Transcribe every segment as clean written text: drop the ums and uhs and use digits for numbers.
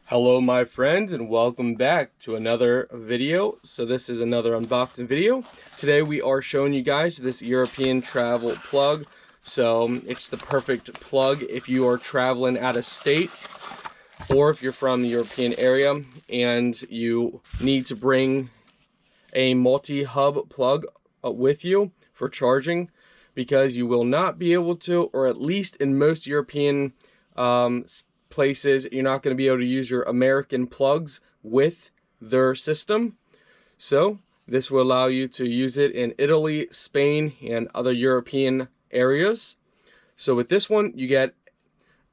Hello my friends, and welcome back to another video. So this is another unboxing video. Today we are showing you guys this European travel plug. So it's the perfect plug if you are traveling out of state or if you're from the European area and you need to bring a multi-hub plug with you for charging, because you will not be able to, or at least in most European places, you're not going to be able to use your American plugs with their system. So this will allow you to use it in Italy, Spain, and other European areas. So with this one, you get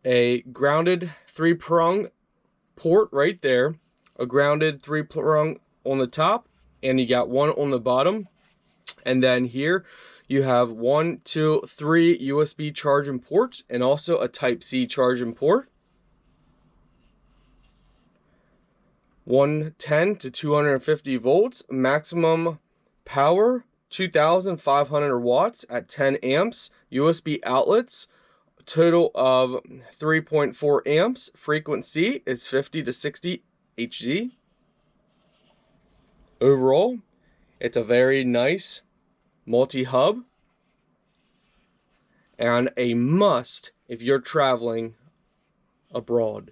a grounded 3-prong port right there, a grounded 3-prong on the top, and you got one on the bottom. And then here you have 1, 2, 3 USB charging ports and also a Type-C charging port. 110 to 250 volts, maximum power 2,500 watts at 10 amps, USB outlets, total of 3.4 amps, frequency is 50 to 60 Hz. Overall, it's a very nice multi-hub and a must if you're traveling abroad.